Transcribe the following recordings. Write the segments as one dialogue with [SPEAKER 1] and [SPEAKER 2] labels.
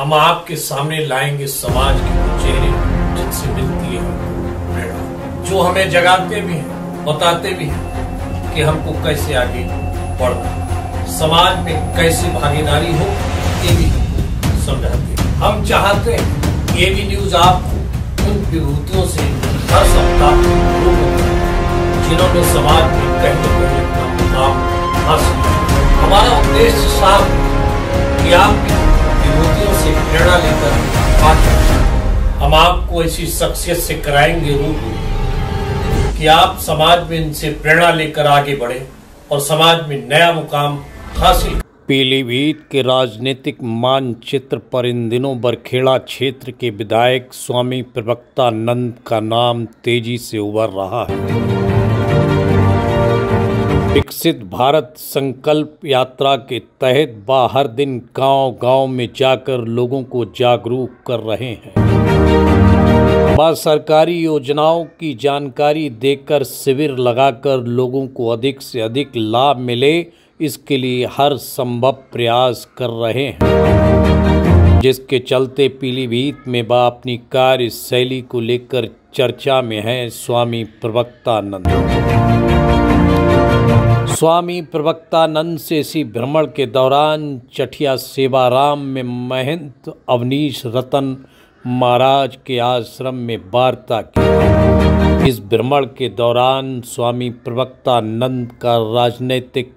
[SPEAKER 1] हम आपके सामने लाएंगे समाज के वो चेहरे जिनसे मिलती है प्रेरणा, जो हमें जगाते भी हैं, बताते भी हैं कि हमको कैसे आगे बढ़ना, समाज में कैसे भागीदारी हो, ये भी समझाते हैं। हम चाहते हैं एबी न्यूज आपको उन विभूतियों से हर सप्ताह रूबरू करे जिन्होंने समाज में कहीं न कहीं अपना मुकाम हासिल किया। हमारा उद्देश्य साफ है कि आपकी विभूतियों से प्रेरणा लेकर आगे हम आपको ऐसी शख्सियत से कराएंगे रूबरू कि आप समाज में इनसे प्रेरणा लेकर आगे बढ़े और समाज में नया मुकाम हासिल।
[SPEAKER 2] पीलीभीत के राजनीतिक मानचित्र पर इन दिनों बरखेड़ा क्षेत्र के विधायक स्वामी प्रवक्तानंद का नाम तेजी से उभर रहा है। विकसित भारत संकल्प यात्रा के तहत हर दिन गांव-गांव में जाकर लोगों को जागरूक कर रहे हैं। सरकारी योजनाओं की जानकारी देकर शिविर लगाकर लोगों को अधिक से अधिक लाभ मिले, इसके लिए हर संभव प्रयास कर रहे हैं, जिसके चलते पीलीभीत में अपनी कार्यशैली को लेकर चर्चा में है स्वामी प्रवक्तानंद। स्वामी प्रवक्तानंद से इसी भ्रमण के दौरान चठिया सेवाराम में महंत अवनीश रतन महाराज के आश्रम में वार्ता की। इस भ्रमण के दौरान स्वामी प्रवक्तानंद का राजनीतिक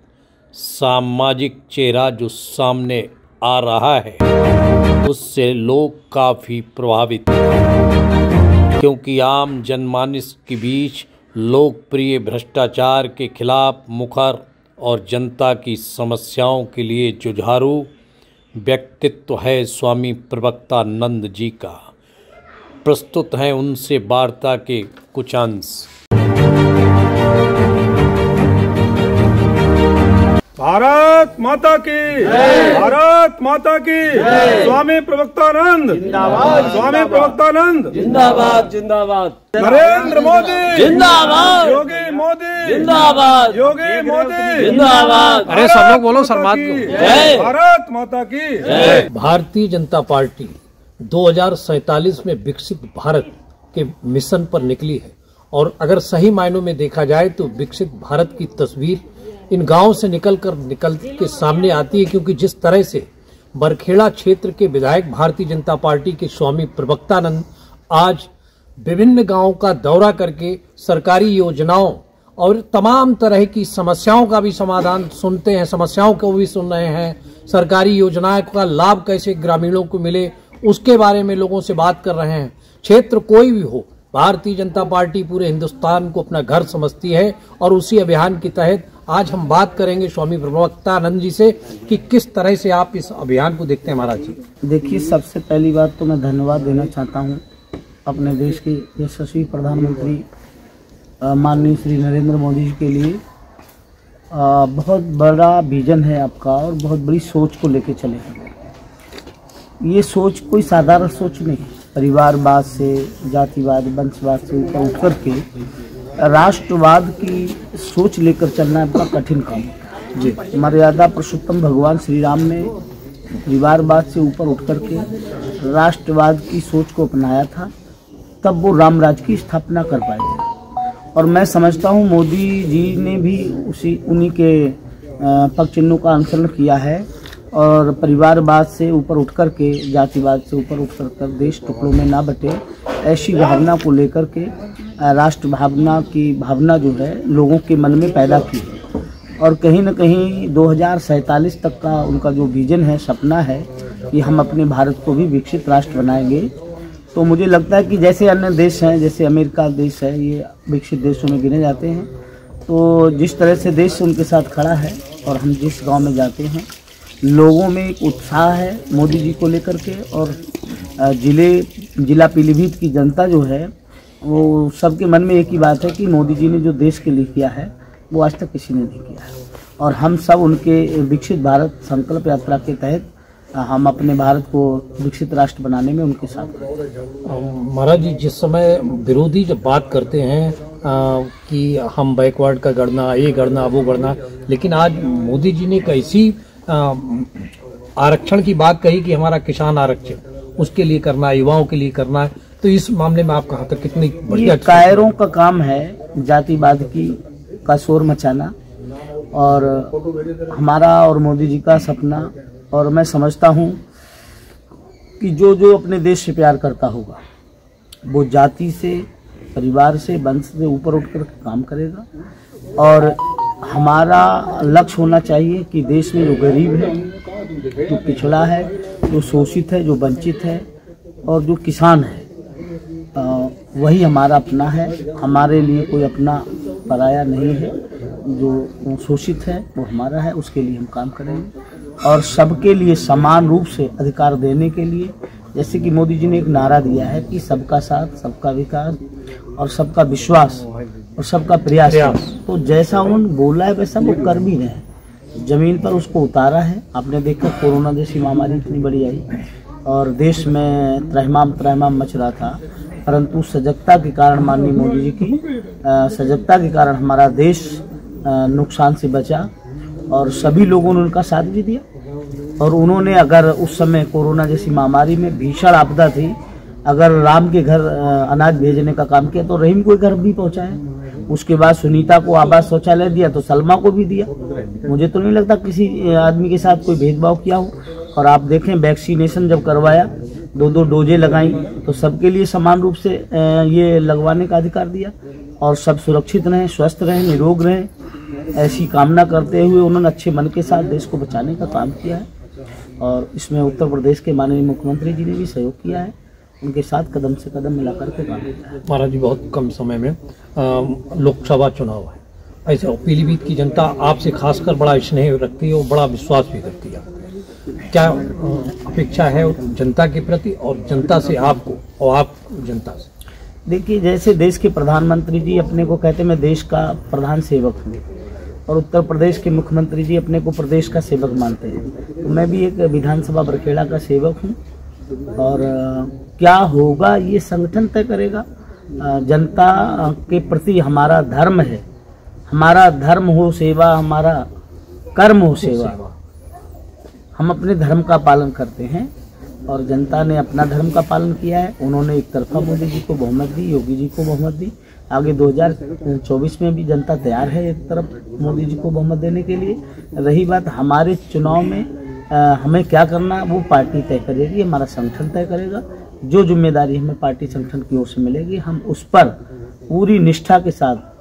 [SPEAKER 2] सामाजिक चेहरा जो सामने आ रहा है, उससे लोग काफ़ी प्रभावित हैं, क्योंकि आम जनमानस के बीच लोकप्रिय भ्रष्टाचार के खिलाफ मुखर और जनता की समस्याओं के लिए जुझारू व्यक्तित्व है स्वामी प्रवक्तानंद जी का। प्रस्तुत हैं उनसे वार्ता के कुछ अंश।
[SPEAKER 3] भारत माता की, भारत माता की। स्वामी प्रवक्तानंद जिंदाबाद, स्वामी प्रवक्तानंद
[SPEAKER 4] जिंदाबाद जिंदाबाद।
[SPEAKER 3] नरेंद्र मोदी
[SPEAKER 4] जिंदाबाद,
[SPEAKER 3] योगी मोदी
[SPEAKER 4] जिंदाबाद,
[SPEAKER 3] योगी मोदी
[SPEAKER 4] जिंदाबाद।
[SPEAKER 5] अरे सब लोग बोलो सलमान को
[SPEAKER 4] जय।
[SPEAKER 3] भारत माता की
[SPEAKER 4] जय।
[SPEAKER 5] भारतीय जनता पार्टी 2047 में विकसित भारत के मिशन पर निकली है, और अगर सही मायनों में देखा जाए तो विकसित भारत की तस्वीर इन गांव से निकल के सामने आती है, क्योंकि जिस तरह से बरखेड़ा क्षेत्र के विधायक भारतीय जनता पार्टी के स्वामी प्रवक्तानंद आज विभिन्न गांवों का दौरा करके सरकारी योजनाओं और तमाम तरह की समस्याओं का भी समाधान सुनते हैं, समस्याओं को भी सुन रहे हैं, सरकारी योजनाओं का लाभ कैसे ग्रामीणों को मिले उसके बारे में लोगों से बात कर रहे हैं। क्षेत्र कोई भी हो, भारतीय जनता पार्टी पूरे हिंदुस्तान को अपना घर समझती है, और उसी अभियान के तहत आज हम बात करेंगे स्वामी प्रवक्तानंद जी से कि किस तरह से आप इस अभियान को देखते हैं। महाराज जी
[SPEAKER 6] देखिए, सबसे पहली बात तो मैं धन्यवाद देना चाहता हूं अपने देश के यशस्वी प्रधानमंत्री माननीय श्री नरेंद्र मोदी जी के लिए। बहुत बड़ा विजन है आपका और बहुत बड़ी सोच को लेके चले हैं। ये सोच कोई साधारण सोच नहीं है। परिवारवाद से, जातिवाद, वंशवाद से ऊपर उठ करके राष्ट्रवाद की सोच लेकर चलना बड़ा कठिन काम है जी। मर्यादा पुरुषोत्तम भगवान श्री राम ने परिवारवाद से ऊपर उठ करके राष्ट्रवाद की सोच को अपनाया था, तब वो राम राज्य की स्थापना कर पाए थे। और मैं समझता हूँ मोदी जी ने भी उन्हीं के पग चिन्हों का अनुसरण किया है, और परिवारवाद से ऊपर उठ करके, जातिवाद से ऊपर उठ कर देश टुकड़ों में ना बटे, ऐसी भावना को लेकर के राष्ट्र भावना की भावना जो है लोगों के मन में पैदा की है। और कहीं न कहीं 2047 तक का उनका जो विजन है, सपना है कि हम अपने भारत को भी विकसित राष्ट्र बनाएंगे। तो मुझे लगता है कि जैसे अन्य देश हैं, जैसे अमेरिका देश है, ये विकसित देशों में गिने जाते हैं, तो जिस तरह से देश उनके साथ खड़ा है और हम जिस गांव में जाते हैं, लोगों में एक उत्साह है मोदी जी को लेकर के। और जिला पीलीभीत की जनता जो है, वो सबके मन में एक ही बात है कि मोदी जी ने जो देश के लिए किया है वो आज तक किसी ने नहीं किया है। और हम सब उनके विकसित भारत संकल्प यात्रा के तहत हम अपने भारत को विकसित राष्ट्र बनाने में उनके साथ हैं।
[SPEAKER 5] महाराज जी, जिस समय विरोधी जब बात करते हैं कि हम बैकवर्ड का गणना, ये गणना, वो गणना, लेकिन आज मोदी जी ने एक ऐसी आरक्षण की बात कही कि हमारा किसान आरक्षण उसके लिए करना है, युवाओं के लिए करना है, तो इस मामले में आप कहाँ तक कितनी बढ़िया?
[SPEAKER 6] कायरों का काम है जातिवाद का शोर मचाना, और हमारा और मोदी जी का सपना, और मैं समझता हूँ कि जो जो अपने देश से प्यार करता होगा वो जाति से, परिवार से, वंश से ऊपर उठकर काम करेगा। और हमारा लक्ष्य होना चाहिए कि देश में जो गरीब है, जो पिछड़ा है, जो शोषित है, जो वंचित है और जो किसान है, वही हमारा अपना है। हमारे लिए कोई अपना पराया नहीं है। जो शोषित है वो हमारा है, उसके लिए हम काम करेंगे और सबके लिए समान रूप से अधिकार देने के लिए, जैसे कि मोदी जी ने एक नारा दिया है कि सबका साथ, सबका विकास और सबका विश्वास और सबका प्रयास। तो जैसा उन्होंने बोला है वैसा वो कर भी रहे हैं, जमीन पर उसको उतारा है। आपने देखा कोरोना जैसी महामारी इतनी बड़ी आई और देश में त्रहमाम मच रहा था, परंतु सजगता के कारण, माननीय मोदी जी की सजगता के कारण हमारा देश नुकसान से बचा और सभी लोगों ने उनका साथ भी दिया। और उन्होंने अगर उस समय कोरोना जैसी महामारी में भीषण आपदा थी, अगर राम के घर अनाज भेजने का काम किया तो रहीम को घर भी पहुंचाया। उसके बाद सुनीता को आवास शौचालय दिया तो सलमा को भी दिया। मुझे तो नहीं लगता किसी आदमी के साथ कोई भेदभाव किया हो। और आप देखें वैक्सीनेशन जब करवाया, 2-2 डोजें लगाई तो सबके लिए समान रूप से ये लगवाने का अधिकार दिया और सब सुरक्षित रहें, स्वस्थ रहें, निरोग रहें, ऐसी कामना करते हुए उन्होंने अच्छे मन के साथ देश को बचाने का काम किया है। और इसमें उत्तर प्रदेश के माननीय मुख्यमंत्री जी ने भी सहयोग किया है, उनके साथ कदम से कदम मिलाकर के काम किया है।
[SPEAKER 5] महाराज जी, बहुत कम समय में लोकसभा चुनाव है, ऐसे पीलीभीत की जनता आपसे खासकर बड़ा स्नेह रखती है और बड़ा विश्वास भी करती है। क्या अपेक्षा है जनता के प्रति और जनता से आपको और आप जनता से?
[SPEAKER 6] देखिए, जैसे देश के प्रधानमंत्री जी अपने को कहते मैं देश का प्रधान सेवक हूँ और उत्तर प्रदेश के मुख्यमंत्री जी अपने को प्रदेश का सेवक मानते हैं, तो मैं भी एक विधानसभा बरखेड़ा का सेवक हूँ। और क्या होगा ये संगठन तय करेगा। जनता के प्रति हमारा धर्म है, हमारा धर्म हो सेवा, हमारा कर्म हो सेवा। हम अपने धर्म का पालन करते हैं और जनता ने अपना धर्म का पालन किया है। उन्होंने एक तरफा मोदी जी को बहुमत दी, योगी जी को बहुमत दी। आगे 2024 में भी जनता तैयार है एक तरफ मोदी जी को बहुमत देने के लिए। रही बात हमारे चुनाव में हमें क्या करना, वो पार्टी तय करेगी, हमारा संगठन तय करेगा। जो जिम्मेदारी हमें पार्टी संगठन की ओर से मिलेगी, हम उस पर पूरी निष्ठा के साथ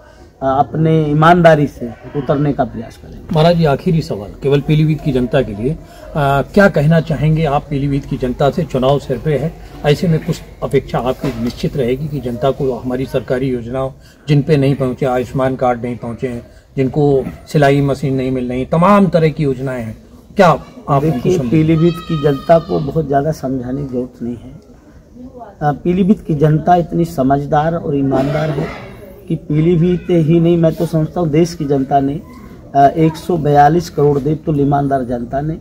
[SPEAKER 6] अपने ईमानदारी से उतरने का प्रयास करेंगे।
[SPEAKER 5] महाराज जी, आखिरी सवाल केवल पीलीभीत की जनता के लिए, क्या कहना चाहेंगे आप पीलीभीत की जनता से? चुनाव सिर पे है, ऐसे में कुछ अपेक्षा आपकी निश्चित रहेगी कि जनता को हमारी सरकारी योजनाओं जिन पे नहीं पहुंचे, आयुष्मान कार्ड नहीं पहुंचे हैं, जिनको सिलाई मशीन नहीं मिल रही, तमाम तरह की योजनाएं हैं, क्या आप?
[SPEAKER 6] देखिए, पीलीभीत की जनता को बहुत ज़्यादा समझाने की जरूरत नहीं है। पीलीभीत की जनता इतनी समझदार और ईमानदार है कि पीलीभीत ही नहीं, मैं तो समझता हूँ देश की जनता ने 142 करोड़ देव ईमानदार जनता ने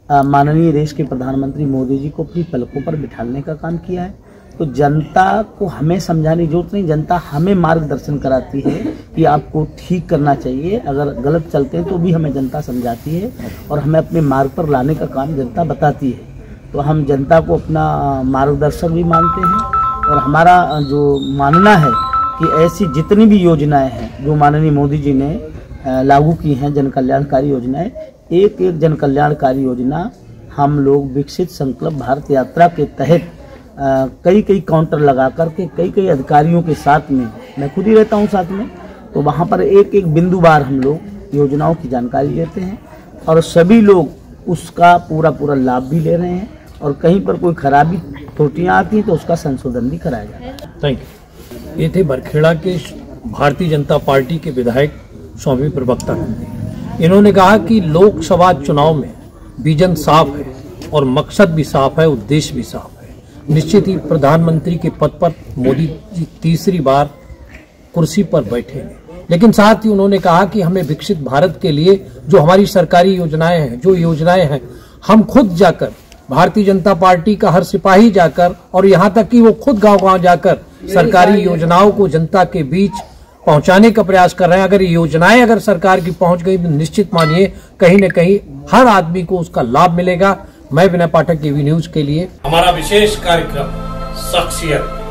[SPEAKER 6] माननीय देश के प्रधानमंत्री मोदी जी को अपनी पलकों पर बिठाने का काम किया है। तो जनता को हमें समझाने की जरूरत नहीं, जनता हमें मार्गदर्शन कराती है कि आपको ठीक करना चाहिए। अगर गलत चलते हैं तो भी हमें जनता समझाती है और हमें अपने मार्ग पर लाने का काम जनता बताती है। तो हम जनता को अपना मार्गदर्शक भी मानते हैं और हमारा जो मानना है कि ऐसी जितनी भी योजनाएं हैं जो माननीय मोदी जी ने लागू की हैं, जन कल्याणकारी योजनाएं, एक एक जन कल्याणकारी योजना हम लोग विकसित संकल्प भारत यात्रा के तहत कई काउंटर लगा करके कई अधिकारियों के साथ में, मैं खुद ही रहता हूं साथ में, तो वहां पर एक एक बिंदुवार हम लोग योजनाओं की जानकारी देते हैं और सभी लोग उसका पूरा लाभ भी ले रहे हैं और कहीं पर कोई खराबी त्रुटियां आती हैं तो उसका संशोधन भी कराया जाता है।
[SPEAKER 5] Thank you. ये थे बरखेड़ा के भारतीय जनता पार्टी के विधायक स्वामी प्रवक्ता नंदी। इन्होंने कहा कि लोकसभा चुनाव में विजन साफ है और मकसद भी साफ है, उद्देश्य भी साफ है। निश्चित ही प्रधानमंत्री के पद पर मोदी जी तीसरी बार कुर्सी पर बैठेंगे, लेकिन साथ ही उन्होंने कहा कि हमें विकसित भारत के लिए जो हमारी सरकारी योजनाएं हैं, जो योजनाएं हैं, हम खुद जाकर भारतीय जनता पार्टी का हर सिपाही जाकर और यहाँ तक कि वो खुद गांव-गांव जाकर सरकारी योजनाओं को जनता के बीच पहुंचाने का प्रयास कर रहे हैं। अगर ये योजनाएं अगर सरकार की पहुंच गई तो निश्चित मानिए कहीं न कहीं हर आदमी को उसका लाभ मिलेगा। मैं विनय पाठक, टीवी न्यूज के लिए।
[SPEAKER 1] हमारा विशेष कार्यक्रम शख्सियत